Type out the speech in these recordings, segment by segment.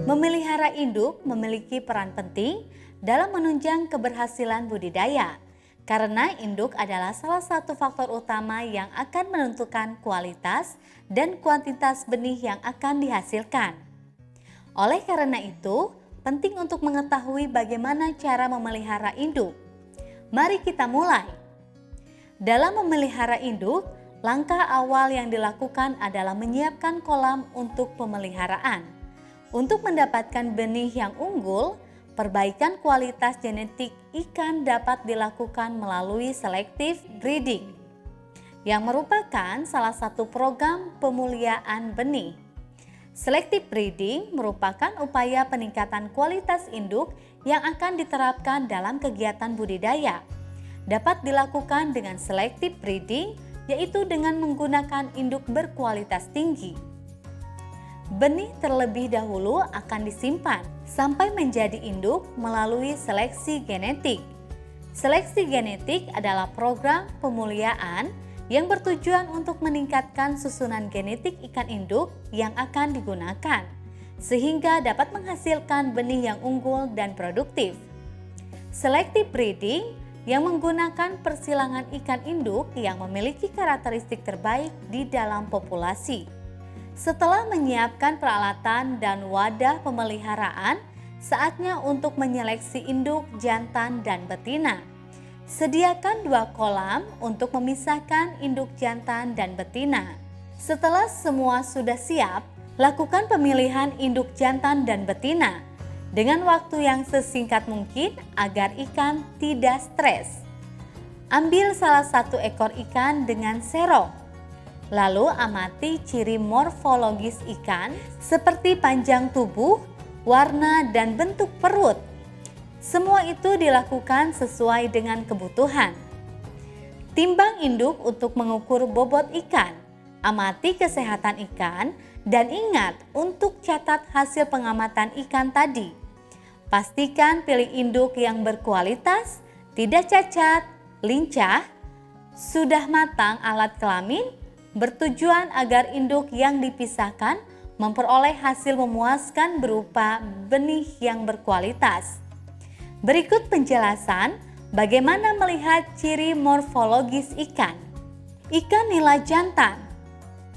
Memelihara induk memiliki peran penting dalam menunjang keberhasilan budidaya, karena induk adalah salah satu faktor utama yang akan menentukan kualitas dan kuantitas benih yang akan dihasilkan. Oleh karena itu, penting untuk mengetahui bagaimana cara memelihara induk. Mari kita mulai. Dalam memelihara induk, langkah awal yang dilakukan adalah menyiapkan kolam untuk pemeliharaan. Untuk mendapatkan benih yang unggul, perbaikan kualitas genetik ikan dapat dilakukan melalui selective breeding, yang merupakan salah satu program pemuliaan benih. Selective breeding merupakan upaya peningkatan kualitas induk yang akan diterapkan dalam kegiatan budidaya. Dapat dilakukan dengan selective breeding, yaitu dengan menggunakan induk berkualitas tinggi. Benih terlebih dahulu akan disimpan sampai menjadi induk melalui seleksi genetik. Seleksi genetik adalah program pemuliaan yang bertujuan untuk meningkatkan susunan genetik ikan induk yang akan digunakan, sehingga dapat menghasilkan benih yang unggul dan produktif. Selective breeding yang menggunakan persilangan ikan induk yang memiliki karakteristik terbaik di dalam populasi. Setelah menyiapkan peralatan dan wadah pemeliharaan, saatnya untuk menyeleksi induk jantan dan betina. Sediakan 2 kolam untuk memisahkan induk jantan dan betina. Setelah semua sudah siap, lakukan pemilihan induk jantan dan betina dengan waktu yang sesingkat mungkin agar ikan tidak stres. Ambil salah satu ekor ikan dengan serong. Lalu amati ciri morfologis ikan seperti panjang tubuh, warna, dan bentuk perut. Semua itu dilakukan sesuai dengan kebutuhan. Timbang induk untuk mengukur bobot ikan. Amati kesehatan ikan dan ingat untuk catat hasil pengamatan ikan tadi. Pastikan pilih induk yang berkualitas, tidak cacat, lincah, sudah matang alat kelamin, bertujuan agar induk yang dipisahkan memperoleh hasil memuaskan berupa benih yang berkualitas. Berikut penjelasan bagaimana melihat ciri morfologis ikan. Ikan nila jantan,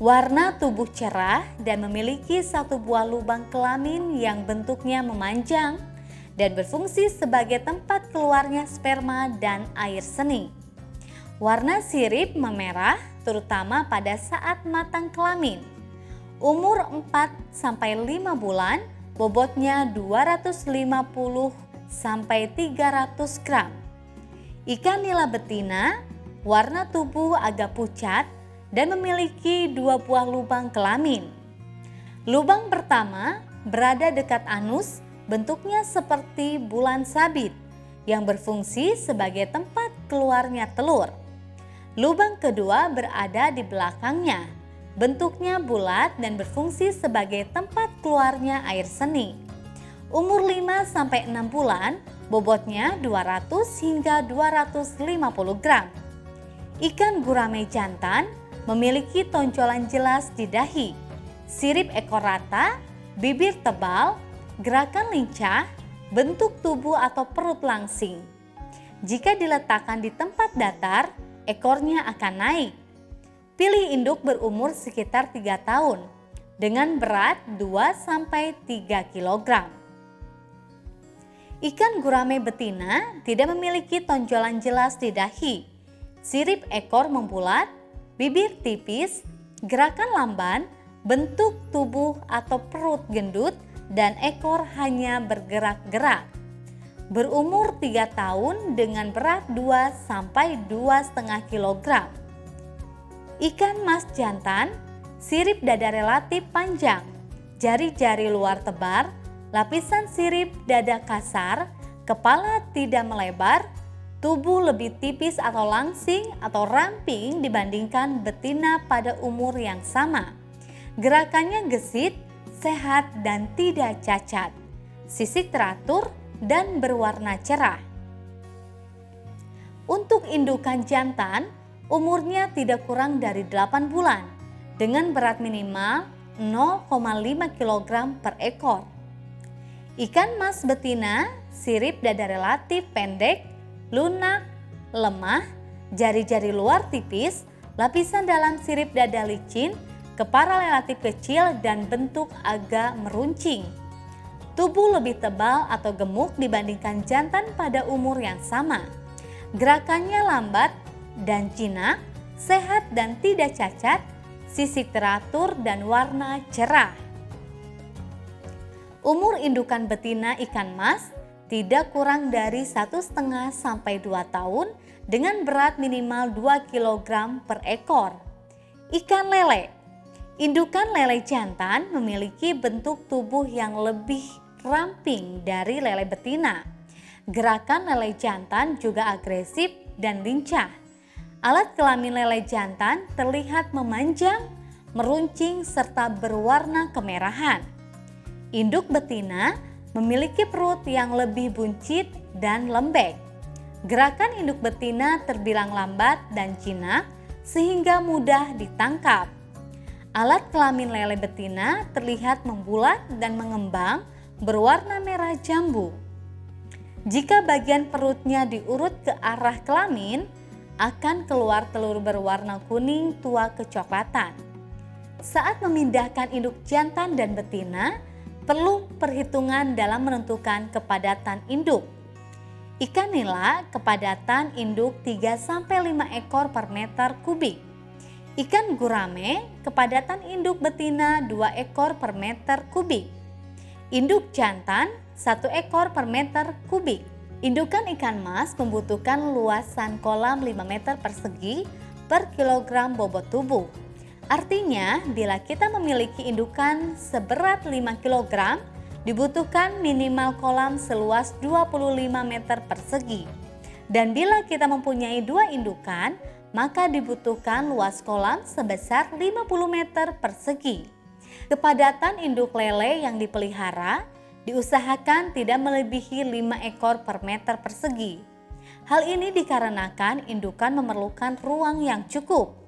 warna tubuh cerah dan memiliki 1 buah lubang kelamin yang bentuknya memanjang dan berfungsi sebagai tempat keluarnya sperma dan air seni. Warna sirip memerah terutama pada saat matang kelamin. Umur 4-5 bulan, bobotnya 250-300 gram. Ikan nila betina, warna tubuh agak pucat dan memiliki 2 buah lubang kelamin. Lubang pertama berada dekat anus, bentuknya seperti bulan sabit yang berfungsi sebagai tempat keluarnya telur. Lubang kedua berada di belakangnya, bentuknya bulat dan berfungsi sebagai tempat keluarnya air seni. Umur 5-6 bulan, bobotnya 200 hingga 250 gram. Ikan gurame jantan memiliki tonjolan jelas di dahi, sirip ekor rata, bibir tebal, gerakan lincah, bentuk tubuh atau perut langsing. Jika diletakkan di tempat datar, ekornya akan naik. Pilih induk berumur sekitar 3 tahun dengan berat 2-3 kg. Ikan gurame betina tidak memiliki tonjolan jelas di dahi. Sirip ekor membulat, bibir tipis, gerakan lamban, bentuk tubuh atau perut gendut, dan ekor hanya bergerak-gerak. Berumur 3 tahun dengan berat 2-2,5 kg. Ikan mas jantan, sirip dada relatif panjang, jari-jari luar tebar, lapisan sirip dada kasar, kepala tidak melebar, tubuh lebih tipis atau langsing atau ramping dibandingkan betina pada umur yang sama. Gerakannya gesit, sehat dan tidak cacat. Sisik teratur dan berwarna cerah. Untuk indukan jantan, umurnya tidak kurang dari 8 bulan dengan berat minimal 0,5 kg per ekor. Ikan mas betina, sirip dada relatif pendek, lunak, lemah, jari-jari luar tipis, lapisan dalam sirip dada licin, kepala relatif kecil dan bentuk agak meruncing. Tubuh lebih tebal atau gemuk dibandingkan jantan pada umur yang sama. Gerakannya lambat dan jinak, sehat dan tidak cacat, sisik teratur dan warna cerah. Umur indukan betina ikan mas tidak kurang dari 1,5 sampai 2 tahun dengan berat minimal 2 kg per ekor. Ikan lele. Indukan lele jantan memiliki bentuk tubuh yang lebih ramping dari lele betina. Gerakan lele jantan juga agresif dan lincah. Alat kelamin lele jantan terlihat memanjang, meruncing serta berwarna kemerahan. Induk betina memiliki perut yang lebih buncit dan lembek. Gerakan induk betina terbilang lambat dan jinak sehingga mudah ditangkap. Alat kelamin lele betina terlihat membulat dan mengembang berwarna merah jambu. Jika bagian perutnya diurut ke arah kelamin, akan keluar telur berwarna kuning tua kecoklatan. Saat memindahkan induk jantan dan betina, perlu perhitungan dalam menentukan kepadatan induk. Ikan nila kepadatan induk 3-5 ekor per meter kubik. Ikan gurame kepadatan induk betina 2 ekor per meter kubik. Induk jantan 1 ekor per meter kubik. Indukan ikan mas membutuhkan luasan kolam 5 meter persegi per kilogram bobot tubuh. Artinya, bila kita memiliki indukan seberat 5 kg, dibutuhkan minimal kolam seluas 25 meter persegi. Dan bila kita mempunyai 2 indukan, maka dibutuhkan luas kolam sebesar 50 meter persegi. Kepadatan induk lele yang dipelihara diusahakan tidak melebihi 5 ekor per meter persegi. Hal ini dikarenakan indukan memerlukan ruang yang cukup.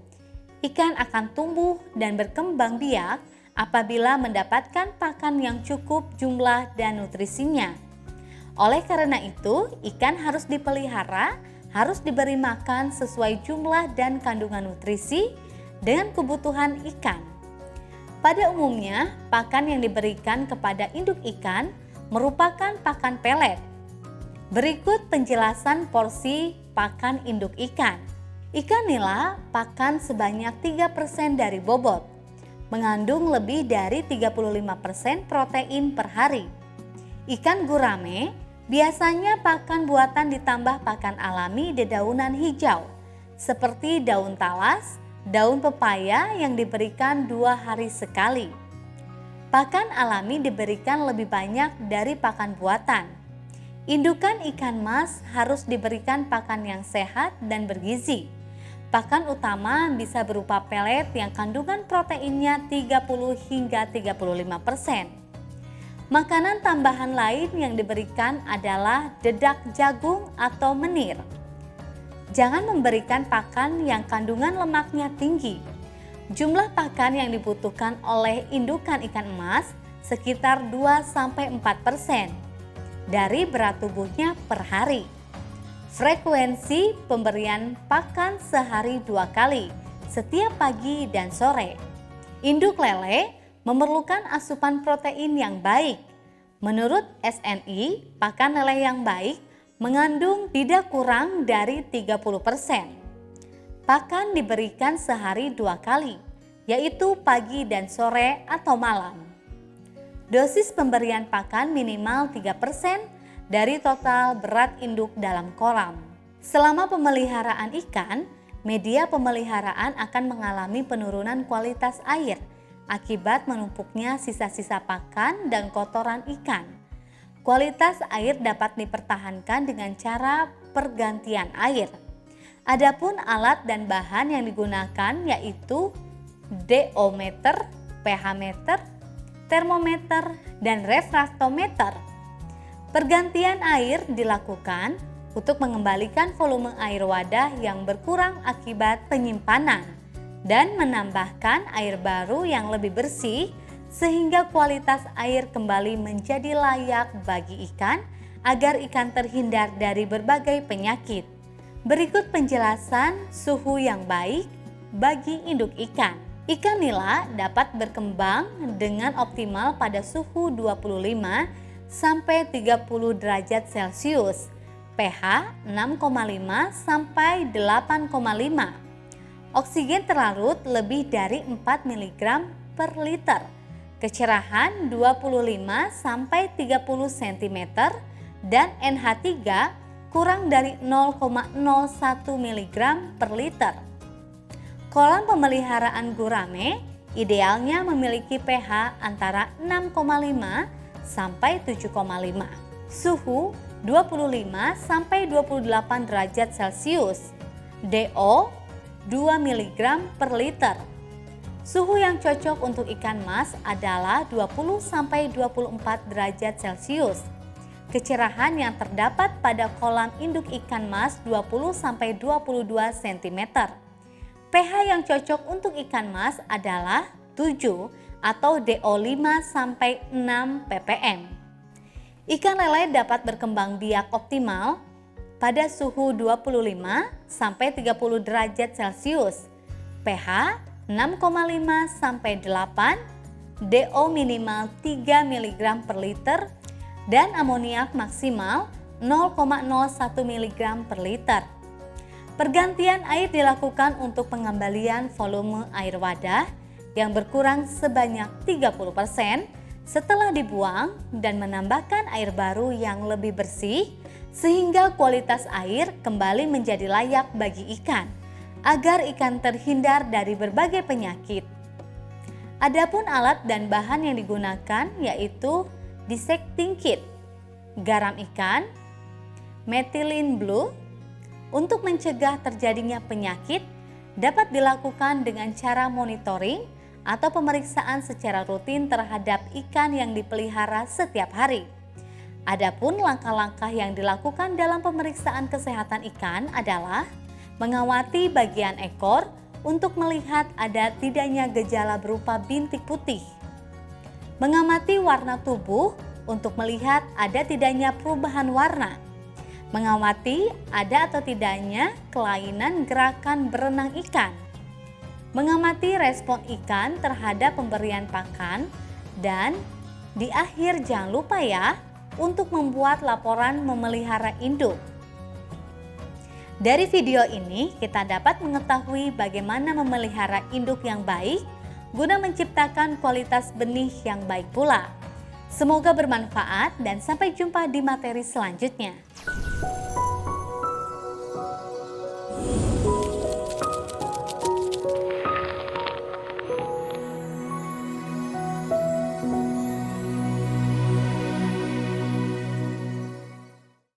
Ikan akan tumbuh dan berkembang biak apabila mendapatkan pakan yang cukup jumlah dan nutrisinya. Oleh karena itu, ikan harus dipelihara, harus diberi makan sesuai jumlah dan kandungan nutrisi dengan kebutuhan ikan. Pada umumnya, pakan yang diberikan kepada induk ikan merupakan pakan pelet. Berikut penjelasan porsi pakan induk ikan. Ikan nila pakan sebanyak 3% dari bobot, mengandung lebih dari 35% protein per hari. Ikan gurame biasanya pakan buatan ditambah pakan alami dedaunan hijau, seperti daun talas, daun pepaya yang diberikan 2 hari sekali. Pakan alami diberikan lebih banyak dari pakan buatan. Indukan ikan mas harus diberikan pakan yang sehat dan bergizi. Pakan utama bisa berupa pelet yang kandungan proteinnya 30 hingga 35%. Makanan tambahan lain yang diberikan adalah dedak jagung atau menir. Jangan memberikan pakan yang kandungan lemaknya tinggi. Jumlah pakan yang dibutuhkan oleh indukan ikan emas sekitar 2-4% dari berat tubuhnya per hari. Frekuensi pemberian pakan sehari 2 kali, setiap pagi dan sore. Induk lele memerlukan asupan protein yang baik. Menurut SNI, pakan lele yang baik mengandung tidak kurang dari 30%. Pakan diberikan sehari 2 kali, yaitu pagi dan sore atau malam. Dosis pemberian pakan minimal 3% dari total berat induk dalam kolam. Selama pemeliharaan ikan, media pemeliharaan akan mengalami penurunan kualitas air akibat menumpuknya sisa-sisa pakan dan kotoran ikan. Kualitas air dapat dipertahankan dengan cara pergantian air. Adapun alat dan bahan yang digunakan yaitu DO-meter, pH-meter, termometer, dan refraktometer. Pergantian air dilakukan untuk mengembalikan volume air wadah yang berkurang akibat penyimpanan dan menambahkan air baru yang lebih bersih sehingga kualitas air kembali menjadi layak bagi ikan agar ikan terhindar dari berbagai penyakit. Berikut penjelasan suhu yang baik bagi induk ikan. Ikan nila dapat berkembang dengan optimal pada suhu 25 sampai 30 derajat Celcius, pH 6,5 sampai 8,5. Oksigen terlarut lebih dari 4 mg per liter. Kecerahan 25 sampai 30 cm dan NH3 kurang dari 0,01 mg per liter. Kolam pemeliharaan gurame idealnya memiliki pH antara 6,5 sampai 7,5. Suhu 25 sampai 28 derajat Celcius. DO 2 mg per liter. Suhu yang cocok untuk ikan mas adalah 20 sampai 24 derajat Celcius. Kecerahan yang terdapat pada kolam induk ikan mas 20 sampai 22 cm. pH yang cocok untuk ikan mas adalah 7 atau DO 5 sampai 6 ppm. Ikan lele dapat berkembang biak optimal pada suhu 25 sampai 30 derajat Celcius. pH 6,5 sampai 8, DO minimal 3 mg per liter dan amoniak maksimal 0,01 mg per liter. Pergantian air dilakukan untuk pengembalian volume air wadah yang berkurang sebanyak 30% setelah dibuang dan menambahkan air baru yang lebih bersih sehingga kualitas air kembali menjadi layak bagi ikan agar ikan terhindar dari berbagai penyakit. Adapun alat dan bahan yang digunakan yaitu dissecting kit, garam ikan, methylene blue. Untuk mencegah terjadinya penyakit dapat dilakukan dengan cara monitoring atau pemeriksaan secara rutin terhadap ikan yang dipelihara setiap hari. Adapun langkah-langkah yang dilakukan dalam pemeriksaan kesehatan ikan adalah mengawati bagian ekor untuk melihat ada tidaknya gejala berupa bintik putih. Mengamati warna tubuh untuk melihat ada tidaknya perubahan warna. Mengamati ada atau tidaknya kelainan gerakan berenang ikan. Mengamati respon ikan terhadap pemberian pakan dan di akhir jangan lupa ya untuk membuat laporan memelihara induk. Dari video ini kita dapat mengetahui bagaimana memelihara induk yang baik guna menciptakan kualitas benih yang baik pula. Semoga bermanfaat dan sampai jumpa di materi selanjutnya.